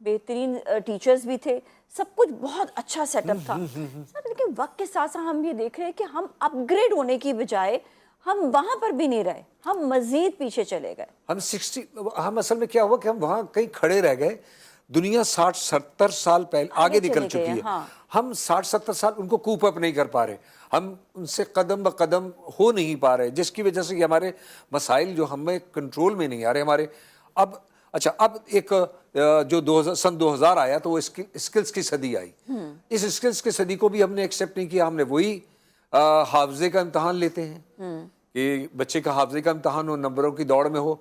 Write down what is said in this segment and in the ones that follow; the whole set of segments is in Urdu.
بہترین ٹیچرز بھی تھے, سب کچھ بہت اچھا سیٹ اپ تھا سر, لیکن وقت کے ساتھ ساتھ ہم یہ دیکھ رہے ہیں کہ ہم اپ گریڈ ہونے کی بجائے ہم وہاں پر بھی نہیں رہے, ہم مزید پیچھے چلے گئے. ہم اصل میں کیا ہوا کہ ہم وہاں کہیں کھڑے رہ گئے. دنیا 60-70 سال پہلے آگے نکل چکی ہے, ہم 60-70 سال ان کو کوپ اپ نہیں کر پا رہے, ہم ان سے قدم بقدم ہو نہیں پا رہے, جس کی وجہ سے ہمارے مسائل جو ہمیں کنٹرول میں نہیں آ رہے ہمارے. اب ایک جو سن 2000 آیا تو وہ اسکلز کی صدی آئی. اس اسکلز کی صدی کو بھی ہم نے ایکسیپٹ نہیں کیا. ہم نے وہی حافظے کا امتحان لیتے ہیں کہ بچے کا حافظے کا امتحان ہو, نمبروں کی دوڑ میں ہو.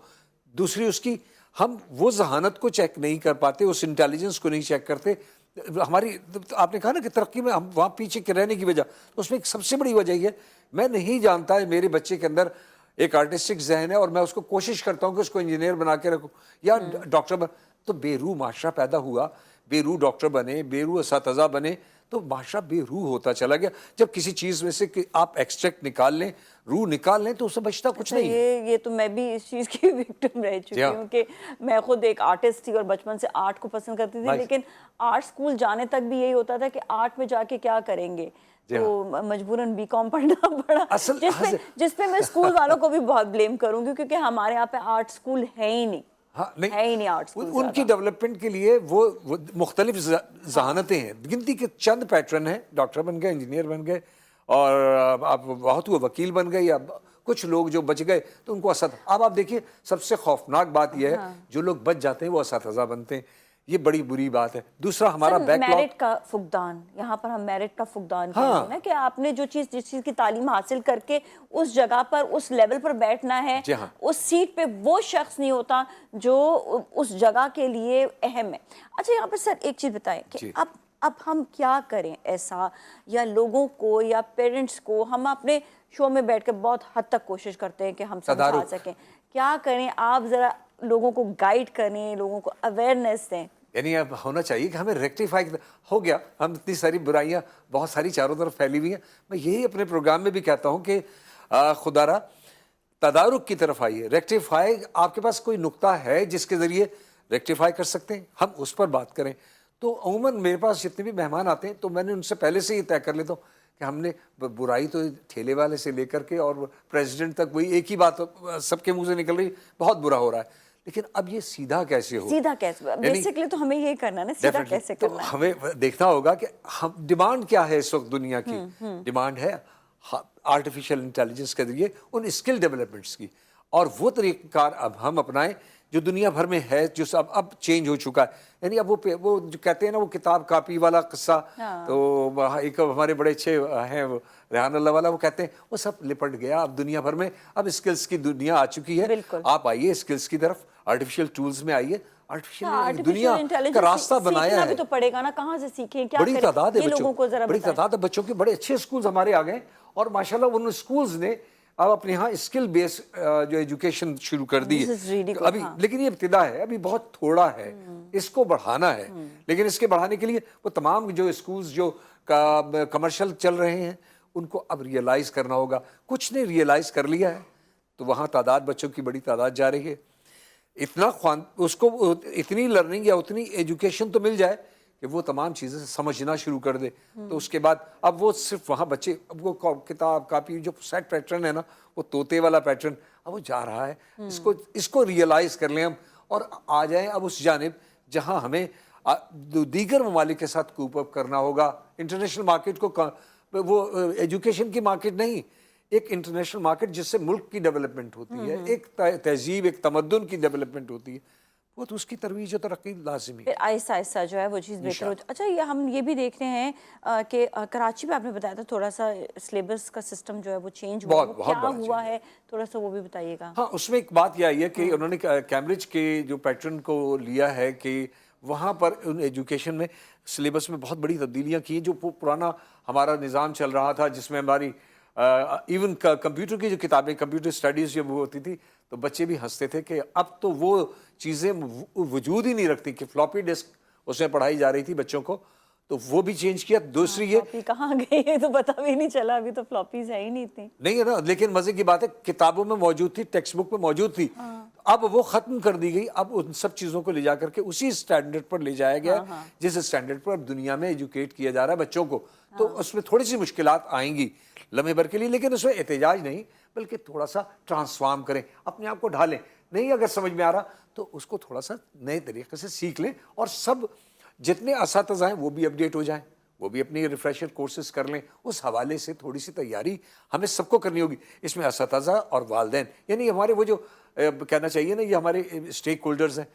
دوسری اس کی ہم وہ ذہانت کو چیک نہیں کر پاتے, اس انٹیلیجنس کو نہیں چیک کرتے. ہماری آپ نے کہا نا کہ ترقی میں ہم وہاں پیچھے رہنے کی وجہ, اس میں ایک سب سے بڑی وجہ یہ ہے میں نہیں جانتا ہے میرے بچے کے اندر ایک آرٹسٹک ذہن ہے اور میں اس کو کوشش کرتا ہوں کہ اس کو انجینئر بنا کے رکھوں یا ڈاکٹر تو بے روح معاشرہ پیدا ہوا, بے روح ڈاکٹر بنے, بے روح اساتذہ بنے, تو معاشرہ بے روح ہوتا چلا گیا. جب کسی چیز میں سے کہ آپ ایکسٹریکٹ نکال لیں, روح نکال لیں, تو اس سے بچتا کچھ نہیں. یہ تو میں بھی اس چیز کی وکٹم رہ چکی ہوں کہ میں خود ایک آرٹسٹ تھی اور بچپن سے آرٹ کو پسند کرتی تھی, لیکن آرٹ سکول جانے تک بھی یہی ہوتا تھا کہ آرٹ میں جا کے کیا کریں گے, تو مجبوراً بی کام پڑھنا پڑا, جس پہ میں اسکول والوں کو بھی بہت بلیم کروں گی کیونکہ ہمارے یہاں پہ آرٹ سکول ہے ہی نہیں. ان کی ڈیولپمنٹ کے لیے وہ مختلف ذہانتیں ہیں. گنتی کے چند پیٹرن ہیں, ڈاکٹر بن گئے, انجینئر بن گئے, اور آپ بہت ہوئے وکیل بن گئے, یا کچھ لوگ جو بچ گئے تو ان کو اب آپ دیکھیے سب سے خوفناک بات یہ ہے جو لوگ بچ جاتے ہیں وہ اساتذہ بنتے ہیں. یہ بڑی بری بات ہے. دوسرا ہمارا بیک لاگ, میرٹ کا فقدان, یہاں پر ہم میرٹ کا فقدان کہتے ہیں نا کہ آپ نے جس چیز کی تعلیم حاصل کر کے اس جگہ پر اس لیول پر بیٹھنا ہے, اس سیٹ پہ وہ شخص نہیں ہوتا جو اس جگہ کے لیے اہم ہے. اچھا یہاں پر سر ایک چیز بتائیں کہ اب ہم کیا کریں ایسا, یا لوگوں کو یا پیرنٹس کو, ہم اپنے شو میں بیٹھ کے بہت حد تک کوشش کرتے ہیں کہ ہم سمجھا سکیں, کیا کریں آپ ذرا لوگوں کو گائیڈ کریں, لوگوں کو اویئرنیس دیں. یعنی اب ہونا چاہیے کہ ہمیں ریکٹیفائی ہو گیا, ہم اتنی ساری برائیاں بہت ساری چاروں طرف پھیلی ہوئی ہیں. میں یہی اپنے پروگرام میں بھی کہتا ہوں کہ خدا را تدارک کی طرف آئیے. ریکٹیفائی, آپ کے پاس کوئی نقطہ ہے جس کے ذریعے ریکٹیفائی کر سکتے ہیں, ہم اس پر بات کریں. تو عموماً میرے پاس جتنے بھی مہمان آتے ہیں تو میں نے ان سے پہلے سے ہی طے کر لیتا ہوں کہ ہم نے برائی تو ٹھیلے والے سے لے کر کے اور پریزیڈنٹ تک وہی ایک ہی بات سب کے منہ سے نکل رہی, بہت برا ہو رہا ہے. لیکن اب یہ سیدھا کیسے ہو, سیدھا کیسے, بیسیکلی تو ہمیں یہی کرنا ہے نا, سیدھا کیسے کرنا ہے. ہمیں دیکھنا ہوگا کہ ہم ڈیمانڈ کیا ہے اس وقت دنیا کی. ڈیمانڈ ہے آرٹیفیشل انٹیلیجنس کے ذریعے ان اسکل ڈیولپمنٹس کی, اور وہ طریقہ کار اب ہم اپنائیں جو دنیا بھر میں ہے, جو اب چینج ہو چکا ہے. یعنی اب وہ جو کہتے ہیں نا وہ کتاب کاپی والا قصہ, تو ایک ہمارے بڑے اچھے ہیں ریحان اللہ والا, وہ کہتے ہیں وہ سب لپٹ گیا. اب دنیا بھر میں اب اسکلز کی دنیا آ چکی ہے. آپ آئیے اسکلز کی طرف, آرٹیفیشل ٹولز میں آئیے. آرٹیفیشل دنیا کا راستہ بنایا ہے, بھی تو پڑے گا نا, کہاں سے سیکھیں, کیا بڑی تعداد ہے لوگوں کو ذرا بڑی تعداد ہے بچوں کے, بڑے اچھے اسکولز ہمارے آ گئے. اور ماشاءاللہ ان اسکولز نے اب اپنے یہاں اسکل بیس جو ایجوکیشن شروع کر دی ہے ابھی, لیکن یہ ابتدا ہے, ابھی بہت تھوڑا ہے, اس کو بڑھانا ہے. لیکن اس کے بڑھانے کے لیے وہ تمام جو اسکولز جو کمرشل چل رہے ہیں ان کو اب ریئلائز کرنا ہوگا. کچھ نے ریئلائز کر لیا ہے تو وہاں تعداد بچوں کی بڑی تعداد جا رہی ہے. اس کو اتنی لرننگ یا اتنی ایجوکیشن تو مل جائے کہ وہ تمام چیزیں سمجھنا شروع کر دے, تو اس کے بعد اب وہ صرف وہاں بچے, اب وہ کتاب کاپی جو سیٹ پیٹرن ہے نا, وہ طوطے والا پیٹرن اب وہ جا رہا ہے. اس کو ریئلائز کر لیں ہم, اور آ جائیں اب اس جانب جہاں ہمیں دیگر ممالک کے ساتھ کوپ اپ کرنا ہوگا. انٹرنیشنل مارکیٹ کو, وہ ایجوکیشن کی مارکیٹ نہیں, ایک انٹرنیشنل مارکیٹ جس سے ملک کی ڈیولپمنٹ ہوتی ہے, ایک تہذیب, ایک تمدن کی ڈیولپمنٹ ہوتی ہے, وہ تو اس کی ترویج و ترقی لازمی ہے. آہستہ آہستہ جو ہے وہ چیز بہتر ہو. اچھا ہم یہ بھی دیکھ رہے ہیں کہ کراچی میں آپ نے بتایا تھا تھوڑا سا سلیبس کا سسٹم جو ہے وہ چینج ہوا, کیا ہوا ہے تھوڑا سا وہ بھی بتائیے گا. ہاں, اس میں ایک بات یہ آئی ہے کہ انہوں نے کیمبرج کے جو پیٹرن کو لیا ہے کہ وہاں پر ان ایجوکیشن میں سلیبس میں بہت بڑی تبدیلیاں کی. جو پرانا ہمارا نظام چل رہا تھا جس میں ہماری ایون کمپیوٹر کی جو کتابیں, کمپیوٹر اسٹڈیز جب وہ ہوتی تھی تو بچے بھی ہنستے تھے کہ اب تو وہ چیزیں وجود ہی نہیں رکھتی کہ فلاپی ڈسک اس میں پڑھائی جا رہی تھی بچوں کو, تو وہ بھی چینج کیا. دوسری یہ کہاں گئی تو پتہ بھی نہیں چلا, ابھی تو فلاپیز ہے ہی نہیں تھی. نہیں ہے نا, لیکن مزے کی بات ہے کتابوں میں موجود تھی, ٹیکسٹ بک میں موجود تھی. اب وہ ختم کر دی گئی. اب ان سب چیزوں کو لے جا کر کے اسی اسٹینڈرڈ پر لے جایا گیا جس اسٹینڈرڈ پر اب دنیا میں ایجوکیٹ کیا جا رہا ہے بچوں کو. تو اس میں تھوڑی سی مشکلات آئیں گی لمحے بھر کے لیے, لیکن اس میں احتجاج نہیں بلکہ تھوڑا سا ٹرانسفارم کریں, اپنے آپ کو ڈھالیں. نہیں اگر سمجھ میں آ رہا تو اس کو تھوڑا سا نئے طریقے سے سیکھ لیں, اور سب جتنے اساتذہ ہیں وہ بھی اپڈیٹ ہو جائیں, وہ بھی اپنی ریفریشر کورسز کر لیں. اس حوالے سے تھوڑی سی تیاری ہمیں سب کو کرنی ہوگی. اس میں اساتذہ اور والدین, یعنی ہمارے وہ جو کہنا چاہیے نا, یہ ہمارے اسٹیک ہولڈرز ہیں,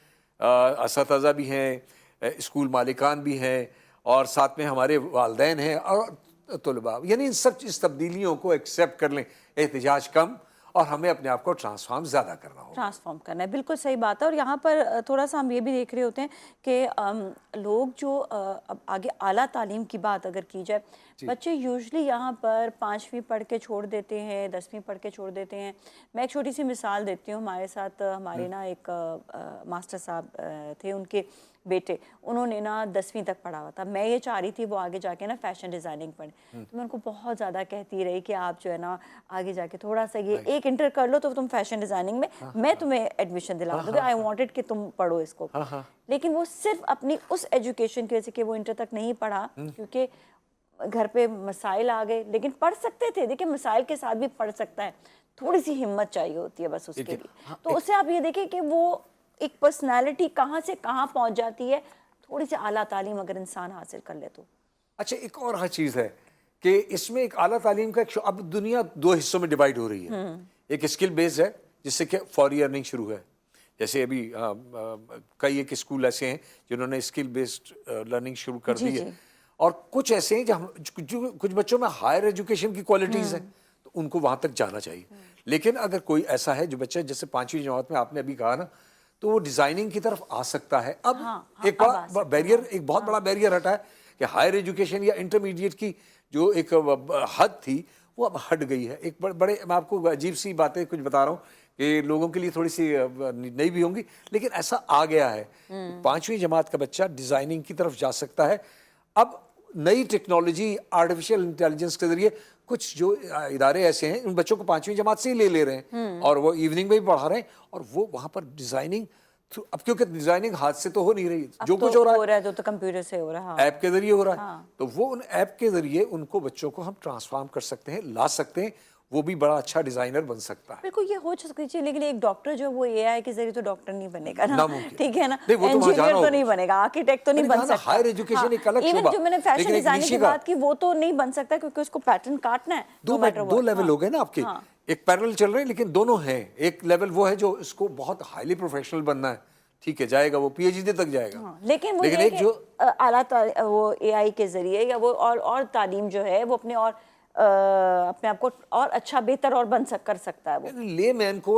اساتذہ بھی ہیں, اسکول مالکان بھی ہیں, اور ساتھ میں ہمارے والدین ہیں اور طلباء. یعنی ان سب اس تبدیلیوں کو ایکسیپٹ کر لیں, احتجاج کم, اور ہمیں اپنے آپ کو ٹرانسفارم زیادہ کرنا ہوگا. ٹرانسفارم کرنا ہے, بالکل صحیح بات ہے. اور یہاں پر تھوڑا سا ہم یہ بھی دیکھ رہے ہوتے ہیں کہ لوگ جو اب آگے اعلیٰ تعلیم کی بات اگر کی جائے, بچے یوزلی یہاں پر 5ویں پڑھ کے چھوڑ دیتے ہیں, 10ویں پڑھ کے چھوڑ دیتے ہیں. میں ایک چھوٹی سی مثال دیتی ہوں. ہمارے ساتھ ہمارے نا ایک ماسٹر صاحب تھے, ان کے بیٹے, انہوں نے نا 10ویں تک پڑھا ہوا تھا. میں یہ چاہ رہی تھی وہ آگے جا کے نا فیشن ڈیزائننگ پڑھیں, تو میں ان کو بہت زیادہ کہتی رہی کہ آپ جو ہے نا آگے جا کے تھوڑا سا یہ ایک انٹر کر لو تو تم فیشن ڈیزائننگ میں تمہیں ایڈمیشن دلاؤں گی. آئی وانٹڈ کہ تم پڑھو اس کو. لیکن وہ صرف اپنی اس ایجوکیشن کی وجہ سے کہ وہ انٹر تک نہیں پڑھا, کیونکہ گھر پہ مسائل آ گئے, لیکن پڑھ سکتے تھے. دیکھیں مسائل کے ساتھ بھی پڑھ سکتا ہے, تھوڑی سی ہمت چاہیے ہوتی ہے بس اس کے لیے. تو اس سے آپ یہ دیکھیں کہ وہ ایک پرسنالٹی کہاں سے کہاں پہنچ جاتی ہے, تھوڑی سی اعلیٰ تعلیم اگر انسان حاصل کر لے تو. اچھا, ایک اور چیز ہے کہ اس میں ایک اعلیٰ تعلیم کا اب دنیا 2 حصوں میں ڈیوائیڈ ہو رہی ہے. ایک اسکل بیس ہے جس سے کہ فوری ارننگ شروع ہے, جیسے ابھی کئی ایک اسکول ایسے ہیں جنہوں نے اسکل بیسڈ لرننگ شروع کر دی ہے, اور کچھ ایسے ہیں جو کچھ بچوں میں ہائر ایجوکیشن کی کوالٹیز ہیں, تو ان کو وہاں تک جانا چاہیے. لیکن اگر کوئی ایسا ہے جو بچہ جیسے 5ویں جماعت میں آپ نے ابھی کہا نا, تو وہ ڈیزائننگ کی طرف آ سکتا ہے. اب ایک بہت بڑا بیریئر ہٹا ہے کہ ہائر ایجوکیشن یا انٹرمیڈیٹ کی جو ایک حد تھی وہ اب ہٹ گئی ہے. ایک بڑے میں آپ کو عجیب سی باتیں کچھ بتا رہا ہوں کہ لوگوں کے لیے تھوڑی سی نئی بھی ہوں گی, لیکن ایسا آ گیا ہے 5ویں جماعت کا بچہ ڈیزائننگ کی طرف جا سکتا ہے. اب نئی ٹیکنالوجی آرٹیفیشل انٹیلیجنس کے ذریعے کچھ جو ادارے ایسے ہیں ان بچوں کو 5ویں جماعت سے ہی لے رہے ہیں, اور وہ ایوننگ میں بھی پڑھا رہے ہیں, اور وہ وہاں پر ڈیزائننگ, اب کیونکہ ڈیزائننگ ہاتھ سے تو ہو نہیں رہی, جو کچھ ہو رہا ہے تو کمپیوٹر سے ہو رہا ہے, ایپ کے ذریعے ہو رہا ہے. تو وہ ان ایپ کے ذریعے ان کو بچوں کو ہم ٹرانسفارم کر سکتے ہیں, لا سکتے ہیں, وہ بھی بڑا اچھا ڈیزائنر بن سکتا ہے. بالکل یہ ہو سکتی ہے, لیکن ایک ڈاکٹر جو وہ اے آئی کے ذریعے تو ڈاکٹر نہیں بنے گا نا, ناممکن. ٹھیک ہے نا, وہ تو انجینئر تو نہیں بنے گا, آرکیٹیکٹ تو نہیں بن سکتا. ہائر ایجوکیشن ایک الگ ایون شعبہ, جو میں نے فیشن ڈیزائننگ کی بات کی وہ تو نہیں بن سکتا کیونکہ اس کو پیٹرن کاٹنا ہے. 2 لیول ہو گئے نا آپ کے, ایک پیرل چل رہے ہیں لیکن دونوں ہیں. ایک لیول وہ ہے جو اس کو بہت ہائیلی پروفیشنل بننا ہے, ٹھیک ہے, جائے گا وہ پی ایچ ڈی تک جائے گا. لیکن وہ ایک جو اعلیٰ وہ اے آئی کے ذریعے یا وہ اور تعلیم جو ہے وہ اپنے آپ کو اور اچھا بہتر اور کر سکتا ہے. وہ لے مین کو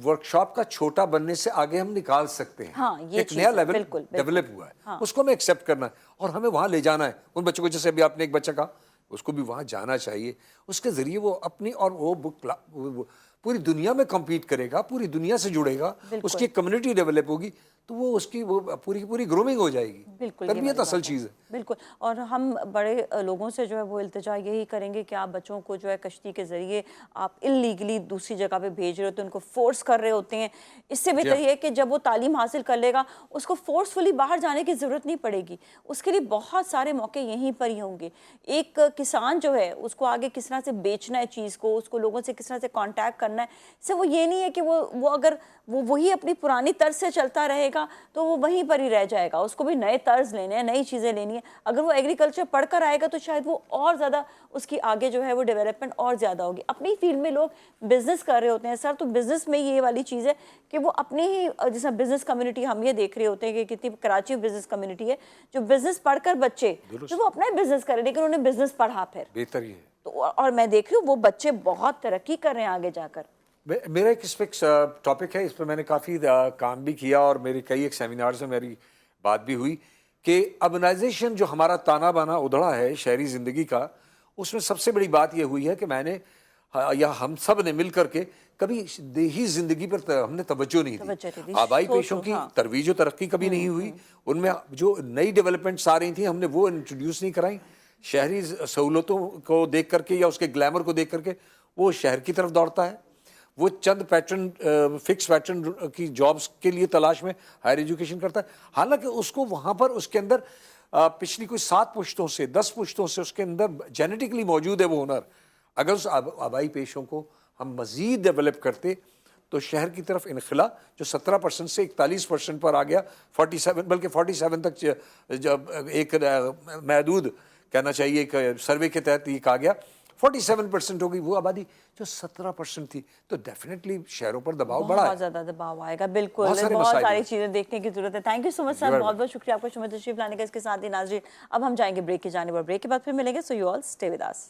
ورکشاپ کا چھوٹا بننے سے آگے ہم نکال سکتے ہیں. ایک نیا لیول ڈیولپ ہوا ہے, اس کو ہمیں ایکسیپٹ کرنا ہے اور ہمیں وہاں لے جانا ہے. ان بچوں کو جیسے ابھی آپ نے ایک بچہ کہا, اس کو بھی وہاں جانا چاہیے. اس کے ذریعے وہ اپنی اور وہ پوری دنیا میں کمپیٹ کرے گا, پوری دنیا سے جڑے گا, اس کی کمیونٹی ڈیولپ ہوگی, تو وہ اس کی وہ پوری گرومنگ ہو جائے گی. تربیت اصل چیز ہے. بالکل. اور ہم بڑے لوگوں سے جو ہے وہ التجا یہی کریں گے کہ آپ بچوں کو جو ہے کشتی کے ذریعے آپ انلیگلی دوسری جگہ پہ بھیج رہے ہوتے ہیں, ان کو فورس کر رہے ہوتے ہیں. اس سے بہتر یہ ہے کہ جب وہ تعلیم حاصل کر لے گا اس کو فورسفلی باہر جانے کی ضرورت نہیں پڑے گی. اس کے لیے بہت سارے موقع یہیں پر ہی ہوں گے. ایک کسان جو ہے اس کو آگے کس طرح سے بیچنا ہے چیز کو, اس کو لوگوں سے کس طرح سے کانٹیکٹ کرنا ہے, سے وہ یہ نہیں ہے کہ وہ اگر وہی اپنی پرانی طرز سے چلتا رہے گا تو وہ وہیں پر ہی رہ جائے گا. اس کو بھی نئے طرز لینے ہیں, نئی چیزیں لینی ہیں. اگر وہ ایگریکلچر پڑھ کر آئے گا تو شاید وہ اور زیادہ اس کی آگے جو ہے وہ ڈیولپمنٹ اور زیادہ ہوگی. اپنی فیلڈ میں لوگ بزنس کر رہے ہوتے ہیں سر, تو بزنس میں یہ والی چیز ہے کہ وہ اپنی ہی جیسا بزنس کمیونٹی ہم یہ دیکھ رہے ہوتے ہیں کہ کتنی کراچی بزنس کمیونٹی ہے جو بزنس پڑھ کر بچے جو وہ اپنا ہی بزنس کرے, لیکن انہوں نے بزنس پڑھا پھر بہتر ہی ہے. اور میں دیکھ رہی ہوں وہ بچے بہت ترقی کر رہے ہیں آگے جا کر. میرا ایک اس پہ ٹاپک ہے, اس پہ میں نے کافی کام بھی کیا اور میرے کئی ایک سیمینارز میں میری بات بھی ہوئی کہ اربنائزیشن جو ہمارا تانا بانا ادھڑا ہے شہری زندگی کا, اس میں سب سے بڑی بات یہ ہوئی ہے کہ میں نے یا ہم سب نے مل کر کے کبھی دیہی زندگی پر ہم نے توجہ نہیں دی. آبائی پیشوں کی ترویج و ترقی کبھی نہیں ہوئی. ان میں جو نئی ڈیولپمنٹس آ رہی تھیں ہم نے وہ انٹروڈیوس نہیں کرائیں. شہری سہولتوں کو دیکھ کر کے یا اس کے گلیمر کو دیکھ کر کے وہ شہر کی طرف دوڑتا ہے, وہ چند پیٹرن فکس پیٹرن کی جابس کے لیے تلاش میں ہائر ایجوکیشن کرتا ہے، حالانکہ اس کو وہاں پر اس کے اندر پچھلی کوئی 7 پشتوں سے 10 پشتوں سے اس کے اندر جینیٹکلی موجود ہے وہ ہنر. اگر اس آبائی پیشوں کو ہم مزید ڈیولپ کرتے تو شہر کی طرف انخلا جو 17% سے 41% پر آ گیا، 47 بلکہ 47 تک جب ایک محدود کہنا چاہیے ایک سروے کے تحت یہ کہا گیا 47% ہوگی وہ آبادی جو 17% تھی، تو ڈیفینیٹلی شہروں پر دباؤ بڑا ہے، بہت زیادہ دباؤ آئے گا. بالکل بہت سارے بہت مسائل ساری ہیں. چیزیں دیکھنے کی ضرورت ہے. تھینک یو سو مچ سر، بہت بہت شکریہ آپ کا شمع تشریف لانے کا. اس کے ساتھ ہی ناظرین اب ہم جائیں گے بریک کی جانب اور بریک کے بعد پھر ملیں گے. So you all stay with us.